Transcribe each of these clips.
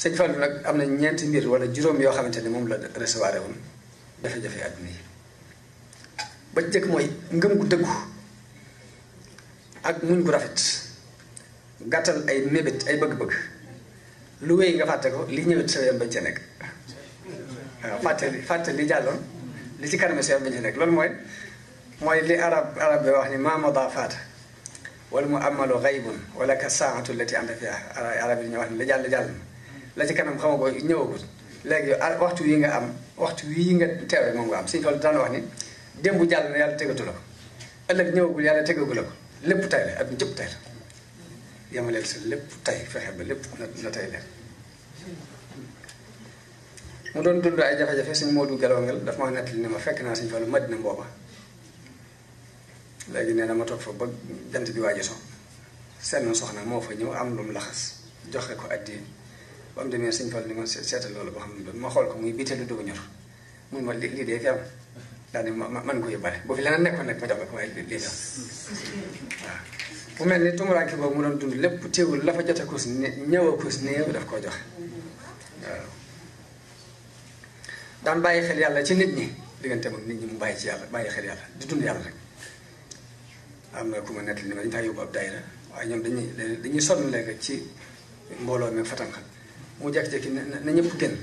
sëñ Fallu nag am na ñeenti mbir wala juróom yoo xamante ne moom la recevoir woon jafe-jafe àdduna yi ba jëkk mooy ngëm gu dëggu ak muñ gu rafet gàttal ay mébét ay bëgg-bëgg lu wéy nga fàtte ko li ñëwet sa yoon bañ ca nekk waaw fàtte li jàlloon li ci kanam sa yoon bañ ca nekk loolu mooy li arab bi wax ni ma mada faata wala mu amalu xaybun wala ka saatu lati anta fiha arab yi ñu wax ni la jàll la ci kanam xama ko ñëwagul léegi yow waxtu wi nga am waxtu wi nga teewee moom nga am suñu tool daan wax ni démb jàll na yàlla tegatu la ko ëllëg ñëwagul yàlla tegagu la ko lépp tay la ak jëpp tay la yamaleel sa lépp tay fexe ba lépp na tay leen mu doon dund ay jafe-jafe suñ Moodu Gelongal daf ma nettali ne ma fekk naa suñ Fallu Madina booba léegi nee na ma toog fa ba jant bi waaji so seen soxna moo fa ñëw am lu mu laxas joxe ko addi ba mu demee suñ Fallu ni ma seetal loolu ba xam ne ma xool ko muy biteelu dugg ñor muy ma lii dee fi am daal di man ko yóbbaale bu fi leneen nekkoon nag ma jox la ko waaye lii fi am waaw bu mel ni tumuraanke boobu mu doon dund lépp teewul la fa jote ko si ñëwa ko si néew daf koo joxe waaw daan bàyyi xel yàlla ci nit ñi diggante ak nit ñi mu bàyyi ci yàlla bàyyi xel yàlla di dund yàlla rek am na ku ma nettali ni ma dañu faa yóbbu ab daayira waaye ñoom dañuy sonn léegi ci mbooloo mi fatanxal mu jekki-jekki na ñëpp génn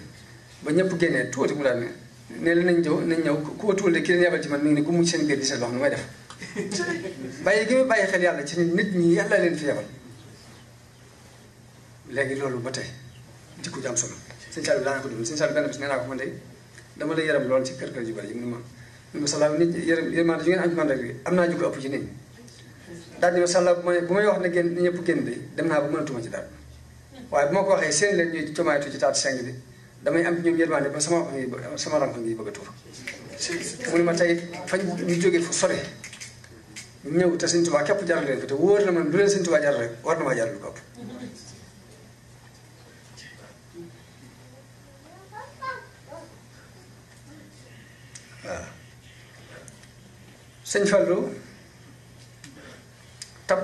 ba ñëpp génnee tuuti mu daal ne la nañ ñëw ku ko tuul de ki leen yabal ci man mi ngi ne ku mucc seen biir di seen wax nu may def bàyyi gi muy bàyyi xel yàlla ci nit ñi yàlla leen fi yabal léegi loolu ba tey jikko ju am solo sëñ Saliou daana ko dund sëñ Saliou benn bis nee naa ko man de dama la yërëm lool ci kër yu bari yi mu ni ma salaaw nit yërmande ju ngeen am ci man rek am naa jikko ëpp ci nit ñi daal di ma salaaw bu may wax ne génn ñëpp génn de dem naa ba mënatuma ci dara waaye bu ma ko waxee seen leen ñuy comaaytu ci taatu seng bi damay am ci ñoom yërmande ba sama rank ngi bëgg a tuur mu ne ma tey fañ ñu jógee fu sore ñëw te Sëñ Tuubaa képp jaral leen ko te wóor na man lu leen Sëñ Tuubaa jaral rek war na maa jaral lu ko ëpp waaw Sëñ Fallu tab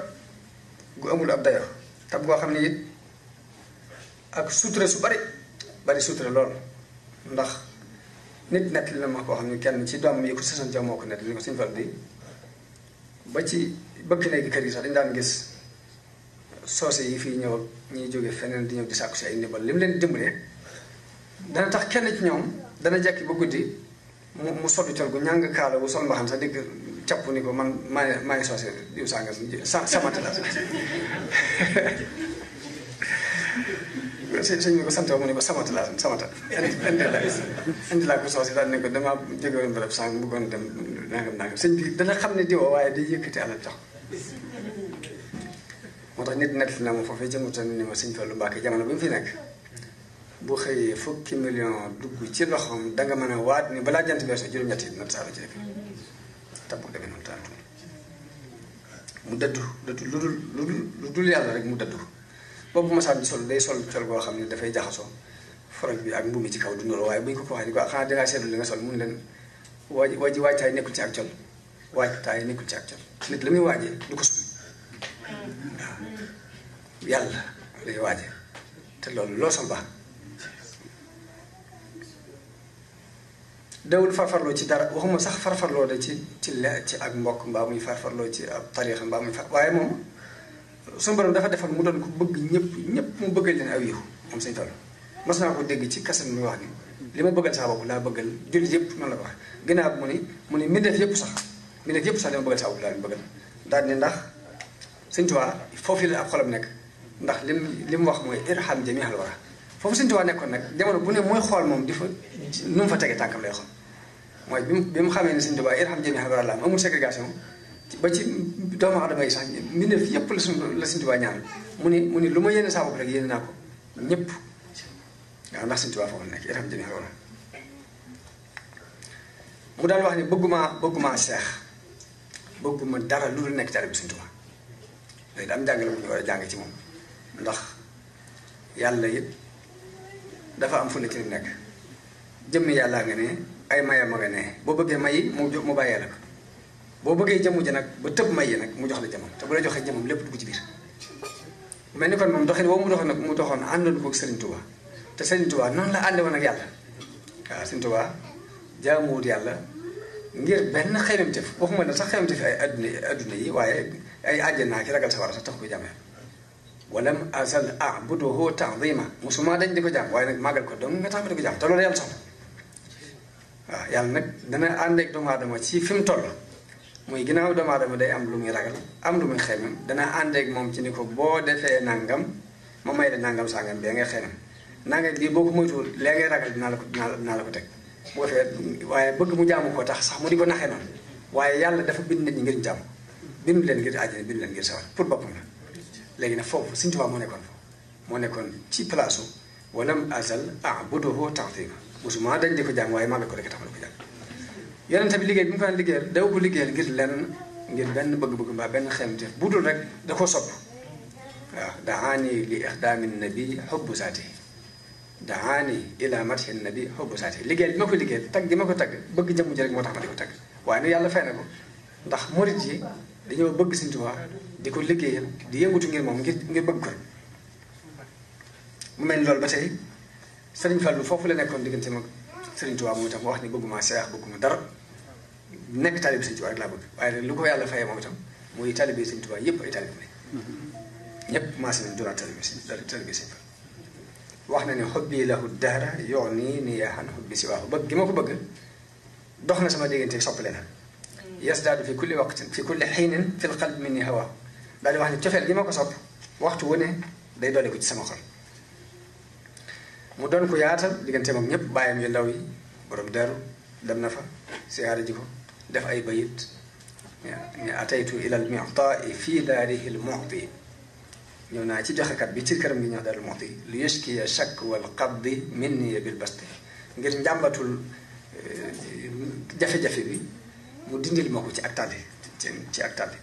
gu amul ab dayo tab goo xam ne it ak sutura su bari sutura lool ndax nit nekk li na ma koo xam ne kenn ci doom yi ko sasan jaw moo ko nekk li ko Sëñ Fallu di ba ci bëgg léegi kër yi sax dañu daan gis soose yi fii ñëw ñuy jóge feneen di ñëw di sàkku si ay ndimbal li mu leen dimbalee dana tax kenn ci ñoom dana jekki ba guddi mu soddu col gu ñàng kaala bu sol mbaxam sax digg capp ni ko man maa ngi soose diw sàngam samata la sëñ bi ko sant mu ne ko samata indi laa ko soose daal ne ko damaa jóge woon barab sàng bëggoon dem nangam sëñ bi dana xam ne diwoo waaye day yëkkati alal jox moo tax nit nekk na ma foofee jëmuta ni ma Sëñ Fallu Mbàkke jamono bi mu fi nekk bu xëyee fukki million dugg ci loxoom danga mën a waat ni balaa jant beesoo juróom-ñetti nat saala ci dëkk tab bu demee noonu taatu mu dëddu lu dul yàlla rek mu dëddu boobu masaan bi sol day sol col goo xam ne dafay jaxasoo foroj bi ak mbumi ci kaw du nuroo waaye bu ñu ko waxee ni ko xanaa dangaa seetlu li nga sol mun leen waajtaay nekkul ci ak col waajtaay nekkul ci ak col nit la muy waajee du ko sol waaw yàlla lay waajee te loolu loo sol baax dawul farfarloo ci dara waxuma sax farfarloo de ci ak mbokk mbaa muy farfarloo ci ab tariixa mbaa muy far waaye moom suñu borom dafa defal mu doon ko bëgg ñëpp mu bëggal leen aw yiw moom Sëñ Fallu mas naa ko dégg ci kaset muy wax ni li ma bëggal saa bopp laa bëggal jullit yëpp noonu la ko wax ginnaaw mu ni mbindeef yëpp sax li ma bëggal saa bopp laa leen bëggal daal ni ndax Sëñ Tuubaa foofu la ab xolam nekk ndax li mu wax mooy irham jami'al wara foofu Sëñ Tuubaa nekkoon nag jamono bu ne mooy xool moom di fa nu mu fa tegee tànkam lay xool mooy bi mu xamee ne Sëñ Tuubaa irham jami'al wara la am amul ségrégation ba ci doomu aadama yi sax mbindeef yëpp la Sëñ Tuubaa ñaan mu ni lu ma yéene saa bopp rek yéene naa ko ñëpp waaw ndax Sëñ Tuubaa foofu nekk irham jami'al wara mu daan wax ni bëgguma seex bëgguma dara lu dul nekk taalibe bi Sëñ Tuubaa léegi am jàngale bu ñu war a jàng ci moom ndax yàlla it dafa am fu ne ci li nekk jëmmi yàllaa nga ne ay mayam a nga ne boo bëggee mayi mu bàyyee la ko boo bëggee jëmu ji nag ba tëb may yi nag mu jox la jëmam te bu la joxee jëmam lépp dugg ci biir mel ni kon moom doxin woo mu doxoon àndoon ko ak Sëriñ Tuubaa te Sëriñ Tuubaa noonu la ànde woon ak yàlla waaw Sëriñ Tuubaa jaamuwut yàlla ngir benn xeymamteef waxuma ne sax xeymamteef ay adduna yi waaye ay àjjana ki ragal sawara sax tax ko jàmm walam azal a'buduhu ta'zima musuma dañ di ko jàmm waaye nag màggal ko dong nga tax ma di ko jàmm te loolu yàlla soxla waaw yàlla nag dana ànd ak doomu aadama ci fi mu toll muy ginnaaw doomu aadama day am lu muy ragal am lu muy xeymam dana ànd ak moom ci ni ko boo defee nangam ma may la nangam sangam bee ngay xeymam nangam bii boo ko moytuwul lee ngay ragal dinaa la ko teg bu ko fee waaye bëgg mu jaamu koo tax sax mu di ko naxee noonu waaye yàlla dafa bind nit ñi ngir jàmm bind leen ngir àjjana bind leen ngir sawar pour boppam la léegi nag foofu Sëriñ Tuubaa moo nekkoon ci place walam azal a'buduhu ta'zima musuma dañ di ko jàmm waaye màggal ko rek tax na ko jàmm yonente bi liggéey bi mu ko daan liggéeyal daw ko liggéeyal ngir lenn ngir benn bëgg-bëgg mbaa benn xemte bu dul rek da koo sopp waaw daani li ixdaami nabi xubbu saati daani ila mathi nabi xubbu saati liggéeyal bi ma ko liggéeyal tagg gi ma ko tagg bëgg jëmm ji rek moo tax ma di ko tagg waaye nag yàlla fay na ko ndax murit yi dañoo bëgg Sëriñ Tuubaa di ko liggéeyal di yëngutu ngir moom ngir bëgg ko mu mel ni loolu ba tey Sëriñ Fallu foofu la nekkoon diggante mag Sëriñ Tuubaa moom itam wax ni bëgguma seex bëgguma dara nekk taalibe Sëriñ Tuubaa rek laa bëgg waaye nag lu ko yàlla fayee moom itam muy taalibe Sëriñ Tuubaa yëpp ay taalibe lañ ñëpp maase nañ doonaa taalibe Sëriñ Fallu wax na ne xobbi lahu dahra yooni ni yaaxan xobbi si waaxu bëgg gi ma ko bëgg dox na sama diggante soppale na yasdaadu fi kulli waqtin fi kulli xiinin fi lqalbi minni hawaa daal di wax ne cofeel gi ma ko sopp waxtu wu ne day doole ko ci sama xol mu doon ko yaatal diggante moom ñëpp bàyyam yu ndaw yi borom daru dem na fa siyaare ji ko def ay bayit ne ataytu ila al mu'ta'i fi daarihi al mu'ti ñëw naa ci joxekat bi ci këram gi ñëw daal mu'ti lu yashkiya shakk wal qabdi minni bil basti ngir njàmbatul jafe-jafe bi mu dindil ma ko ci ak tàlli ci ak tàlli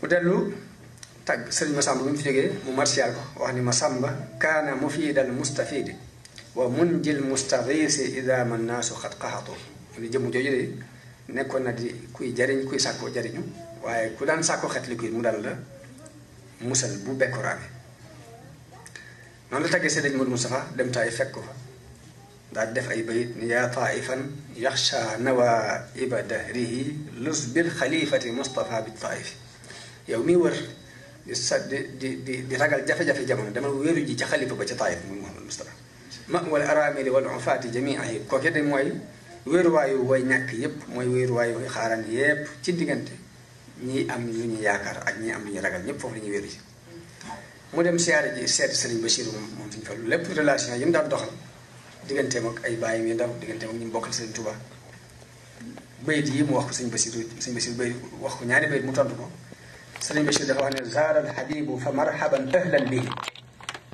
mu dellu tagg sëriñ Masamba bi mu fi jógee mu martial ko wax ni Masamba kaana mufiidal mustafidi wa munjil mustaghisi ida ma naasu xat qaxatu ni jëmm jooju de nekkoon na di kuy jariñ kuy sàkkoo jariñu waaye ku daan sàkkoo xet li kuy mu daan la musal bu bekkoraame noonu la taggee Sëriñ Modou Moustapha dem taay fekk ko fa daal def ay bayit ni yaa taifan yaxsha nawaiba dahrihi lus bil xalifati Moustapha bi taif yow mi wër di ragal jafe-jafe jamono dama wéeru ji ci xalifa ba ca taif muy Mouhamadou Moustapha ma wala aramili wal ufaati jamiihi kooke de mooy wéeruwaayu way ñàkk yépp mooy wéeruwaayu way xaaraan yépp ci diggante ñii am lu ñu yaakaar ak ñii am lu ñu ragal ñëpp foofu la ñuy wéeru ji mu dem siyaare ji seeti Sëriñ Bachir moom Sëriñ Fallu lépp relation yi mu daan doxal digganteem ak ay bàyyim yu ndaw digganteem ak ñu bokkal Sëriñ Tuubaa bayit yi mu wax ko Sëriñ Bachir bayit wax ko ñaari bayit mu tontu ko Sëriñ Bachir dafa wax ne zaara al habibu fa marhaban ahlan bihi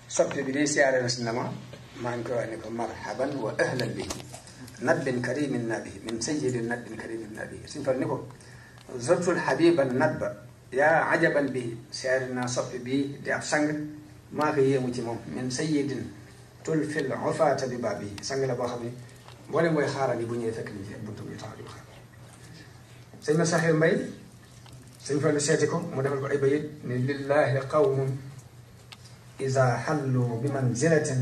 soppe bi day siyaare na si na ma maa ngi koy wax ne ko marhaban wa ahlan bihi nadbin karimin nabi min sayyidin nadbin karimin nabi Sëriñ Fallu ni ko zurtul habiban nadba yaa ajaban bi siyaare naa soppe bi di ab sang maa ko yéemu ci moom min sayyidin tul fil ufaata bi baab yi sang la boo xam ne mboolem mooy xaaral yi bu ñëwee fekk ni ci buntu bi taxaw di xaar sëñ ma saxee mbay sëñ Fallu seeti ko mu defal ko ay bayit ni lillahi qawmun iza xallu bi manzilatin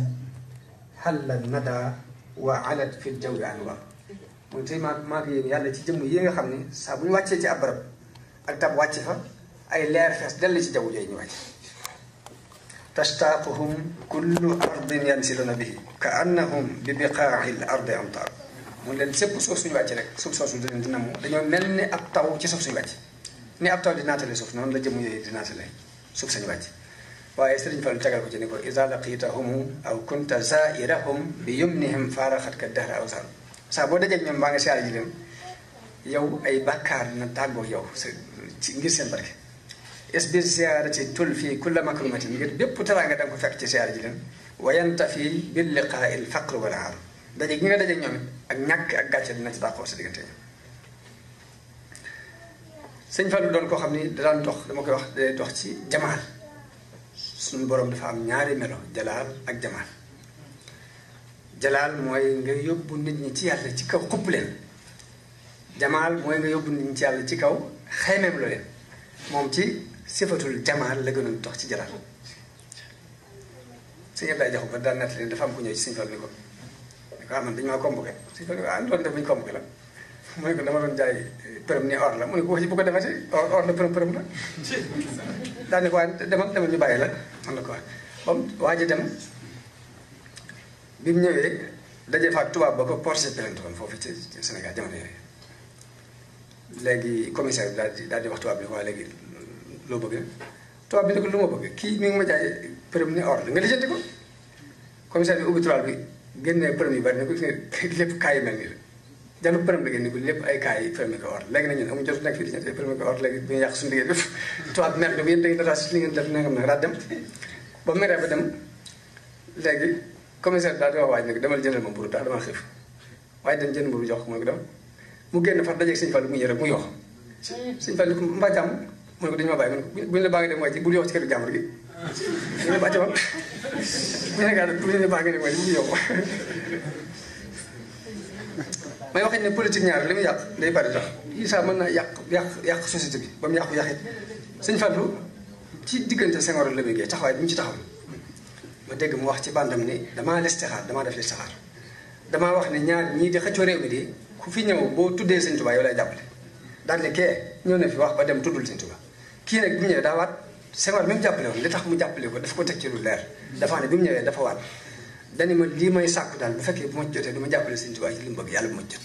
xalla nada wa alat fi jawi anwa mooy tey maa ko yéen yàlla ci jëmm yi nga xam ne saa bu ñu wàccee ci ab barab ak tab wàcc fa ay leer fees dell ci jaww jooju ñu wàcc tastaaquhum kullu ardin yansiluna bihi ka annahum bi biqaa'i l ardi amtaar mu leen sépp suuf suñu wàcc rek suuf soosu dina mu dañoo mel ni ab taw ci suuf suñu wàcc ni ab taw di naatale suuf noonu la jëmm yooyu di naatale suuf sañu wàcc waaye Sëriñ Fallu tegal ko ci ni ko iza laqitahum aw kunta zairahum bi yumnihim faaraxat ka dahra aw sar saa boo dajee ñoom baa nga siyaare ji leen yow ay bàkkaar na tàggoo yow ci ngir seen barke isbir siyaarati tul fii kulla makrumatin ngir bépp teraanga da nga ko fekk ci siyaare ji leen wayanta fii bil liqaa il faqr wal aar daje gi nga daje ñoom it ak ñàkk ak gàcce dina ci dàqoo sa diggante ñoom Sëñ Fallu doon koo xam ni da daan dox dama koy wax day dox ci jamaal suñu borom dafa am ñaari melo jalaal ak jamaal jalaal mooy nga yóbbu nit ñi ci yàlla ci kaw xupp leen jamaal mooy nga yóbbu nit ñi ci yàlla ci kaw xeemeem lo leen moom ci sifatul jamaal la gënoon dox ci jalaal sëñ Abdoulaye Jaxu ba daan nettali dafa am ku ñëw ci sëñ Fallu ni ko man dañu maa convoqué sëñ Fallu doon def buñu convoqué la mu ne ko dama doon jaay përëm ni or la mu ne ko bu ko defati or la përëm la daal ne ko waaye demal ñu bàyyi la man la ko wax ba mu waaj a dem bi mu ñëwee daje fa ak tubaab ba ko porté plainte woon foofu ci Sénégal jamono yooyu léegi commissaire bi daal di wax tubaab bi waa léegi loo bëgg tubaab bi ne ko lu ma bëgg kii mi ngi ma jaay përëm ni or la nga lijjanti ko commissaire bi ubbi tubaab bi génnee përëm yu bari ne ko lépp kaay yu mel nii la jàll përëm la génne ko lépp ay kaay yi përëm ko or léegi nag ñun amuñu jot nekk fii di ñetti përëm ko or léegi bu ñu yàq suñu liggéey lépp tubaab bi mer ne ko yéen da ngeen dara li ngeen def nangam nag daal dem ba meree ba dem léegi commissaire daal di wax waaj ne ko demal jëndal ma mburu daal dama xiif waaye dem jënd mburu jox ko mu ne ko dem mu génn far dajeeg sëñ Fall mu ñëw rek mu yox sëñ Fall ni ko mbaa jàmm mu ne ko dañu ma bàyyi mu ne ko buñu la baa ngi dem mooy ci bul yox ci kër jàmbur gi ñu ne bàcce woon bu ñu ne baa ngi dem mooy ci bul yox may waxee ne politique ñaar li muy yàq day bari tax Issa mën naa yàq société bi ba mu yàqu yàqit sëñ Fallu ci diggante Senghor ak Lamine Gueye taxawaay bi mu ci taxaw ma dégg mu wax ci bandam ni damaa listixaar damaa def listixaar damaa wax ne ñaar ñii di xëccoo réew mi di ku fi ñëw boo tuddee sëñ Tuubaa yow lay jàppale daal ne kee ñëw na fi wax ba dem tuddul sëñ Tuubaa kii nag bi mu ñëwee daa waat Senghor bi mu jàppale woon li tax mu jàppale ko daf ko teg ci lu leer dafa ne bi mu ñëwee dafa waat dani ma lii may sàkku daal bu fekkee bu ma jotee du ma jàppale sëñ Tuubaa ci li mu bëgg yàlla bu ma jot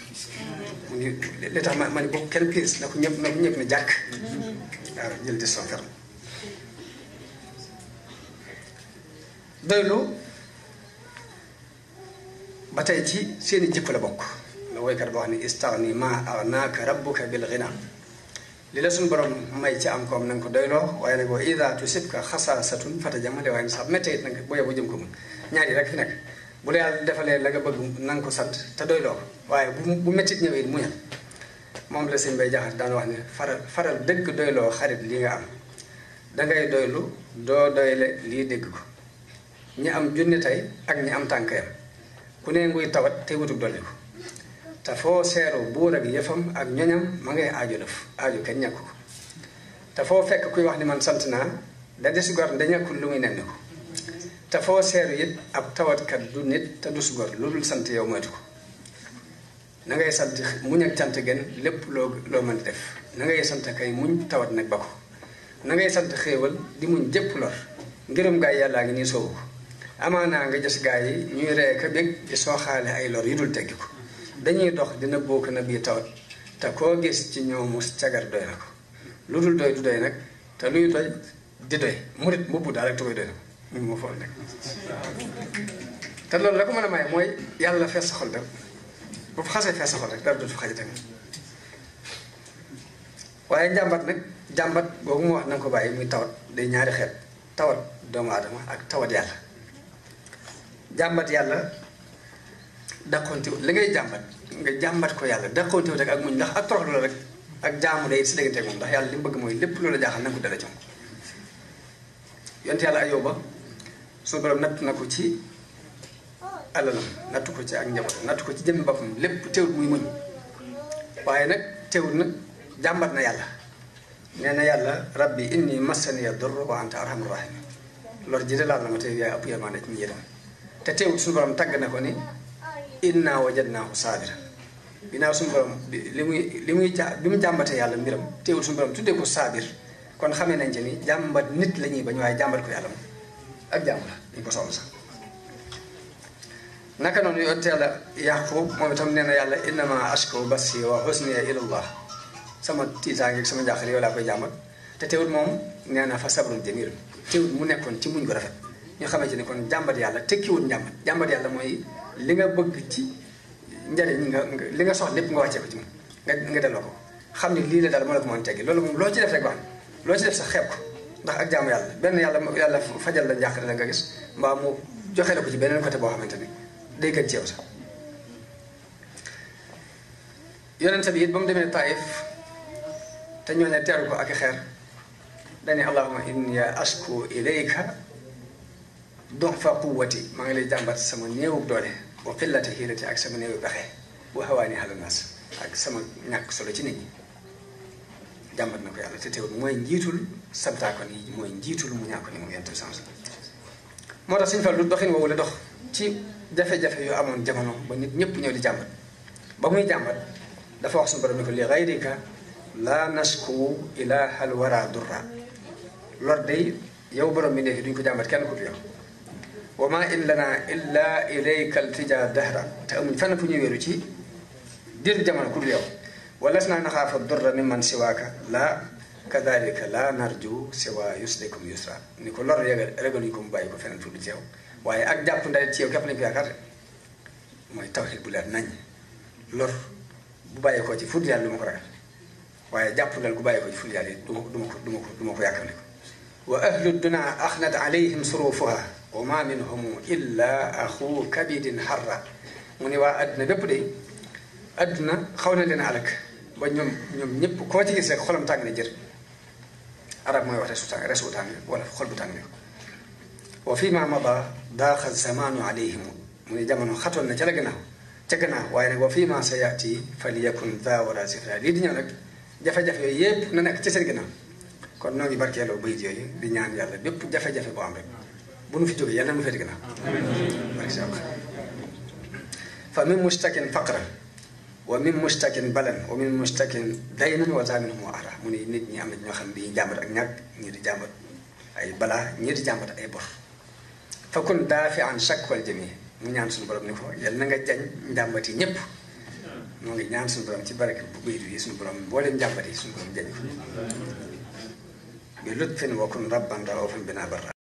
mu ni li tax ma ni boobu kenn piis na ko ñëpp ne jàkk waaw jël décision ferme doylu ba tey ci seeni jikko la bokk la woykat ba wax ni istaghni ma aghnaka rabbuka bil ghina li la suñu borom may ci am koom na nga ko doyloo waaye nag wa ida tusibka xasaasatun fatajamale waaye sa méttee it nag boo yeboo jëm ko mun ñaar yi rek fi nekk bu la yàlla defalee la nga bëgg na nga ko sant te doyloo ko waaye bu méttit ñëwee it muñal moom la sëñ Bay Jaxate daan wax ne faral dëgg doyloo xarit li nga am dangay doylu doo doyle lii dégg ko ñi am junni tey ak ñi am tànkayam ku ne nguy tawat te wutug dolli ko te foo seeru buur ak yëfam ak ñoñam ma ngay aajo def aajo kenn ñàkk ko te foo fekk kuy wax ni man sant naa da des gor da ñàkkul lu muy nenn ko te foo seeru it ab tawatkat du nit te dus gor lu dul sant yow moytu ko na ngay sant muñ ak cant gën lépp loo mën di def na ngay sant kay muñ tawat nag ba ko na ngay sant xéewal di muñ jëpp lor ngërëm gaay yàllaa ngi nii soowu ko amaanaa nga gis gaa yi ñuy ree ka bég di sooxaale ay lor yu dul teggi ko dañuy dox dina bokk na bii tawat te koo gis ci ñoomu cagar doy na ko lu dul doy du doy nag te luy doy di doy murit mbubb daal rek te koy doy na ko ñu ma fool nag te loolu la ko mën a may mooy yàlla fees sa xol dara bu xasee fees sa xol rek dara dootu xaji tamit waaye njàmbat nag jàmbat boobu mu wax na nga ko bàyyi muy tawat day ñaari xeet tawat doomu aadama ak tawat yàlla jàmbat yàlla daqontiwut li ngay jàmbat nga jàmbat ko yàlla daqontiwut ak muñ ndax ak toroxlu la rek ak jaamu day si diggante moom ndax yàlla li mu bëgg mooy lépp loolu jaaxal na nga ko dala ci moom yonent yàlla Ayóoba suñu borom natt na ko ci alalam nattu ko ci ak njaboot nattu ko ci jëmmi boppam lépp teewut muy muñ waaye nag teewut nag jàmbat na yàlla nee na yàlla rabbi inni massaniya durr wa anta arhamur rahim lor ji de laal na ma te yaay ëpp yërmande ci ñu yërëm te teewut suñu borom tàgg na ko ni inna wajadnaahu saabira ginnaaw suñu borom bi mu jàmbatee yàlla mbiram teewut suñu borom tuddee ko saabir kon xamee nañ ci ni jàmbat nit la ñuy bañ waaye jàmbat ko yàlla moom ak jàmm la dañ ko soxla sax naka noonu yow teel a Yaaqub moom itam nee na yàlla innama ashku bassi wa husniya ilallah sama tiitaange ak sama njàqare yow laa koy jàmbat te teewut moom nee na fa sabrun jamil teewut mu nekkoon ci muñ ko rafet ñu xamante ni kon jàmbat yàlla tekkiwut jàmbat yàlla mooy li nga bëgg ci njariñ li nga soxla lépp nga wàccee ko ci moom nga delloo ko xam ni lii la daal moo la ko mën a teggi loolu moom loo ci def rek baax loo ci def sax xeeb ko ndax ak jaamu yàlla benn yàlla fajal la njàqare la nga gis mbaa mu joxe la ko ci beneen côté boo xamante ni day gën ci yow sax yonente bi it ba mu demee Taïf te ñoo ne teeru ko ak xeer dani allahumma inni ashku ilayka du'fa quwwati maa ngi lay jàmbat sama néewub doole wa qillati hiilati ak sama néewub pexe wa hawaani ala naas ak sama ñàkk solo ci nit ñi jàmbat na ko yàlla te teewul mooy njiitul sabtaakon yi mooy njiitul mu ñàkko ni moom yonent bi sama moo tax suñu fal lu doxin woowu la dox ci jafe-jafe yu amoon jamono ba nit ñëpp ñëw di jàmbat ba muy jàmbat dafa wax suñu borom ni ko li gayrika la nashku ilahal wara durra lor day yow borom mi nekk duñ ko jàmbat kenn ku yow wa ma in lana illa ilayka altija dahra te amuñ fenn fu ñuy wéeru ci diir jamono ku yow walasna naxaafa durra mimman siwaaka la kadalika la narju siwa yuslikum yusra ni ko lor yéega ragaluñ ko mu bàyyi ko feneen fu du ci yow waaye ak jàpp ndale ci yow képp lañ ko yaakaar mooy tawxiid bu leer nañ lor bu bàyyee ko ci fudul yàlla du ma ko ragal waaye jàpp ndal gu bàyyee ko ci fudul yàlla du ma ko yàkkam ne ko wa ahlu duna axnat alayhim surufuha wa ma minhum illa axu kabidin harra mu ne waa adduna bépp de adduna xaw na leen alak ba ñoom ñëpp koo ci gis rek xolam tàng na jër arab mooy wax resu tàng wala xol bu tàng ne wa fi ma mada daaxa zamanu alayhim mu ne jamono xatoon na ca la gannaaw waaye nag wa fi ma sa yaati falyakun daa wala zikra lii di ñëw nag jafe-jafe yooyu yëpp na nekk ci seen gannaaw kon noo ngi barkeeloo bayit yooyu di ñaan yàlla bépp jafe-jafe boo am rek bu nu fi jógee yàlla na mu fete gannaaw fa min mustakin faqran wa min mustakin balan wa min mustakin daynan wa zaminhum wa ara mu ne nit ñi am na ñoo xam ne dañuy jàmbat ak ñàkk ñii di jàmbat ay balaa ñii di jàmbat ay bor fa kun daafi an shakwal jami mu ñaan suñu borom ni ko yàlla na nga jañ njàmbat yi ñëpp moo ngi ñaan suñu borom ci barke bu bayit yi suñu borom mbooleem njàmbat yi suñu borom jañ ko bi lutfin wa kun rabban raufan bina barra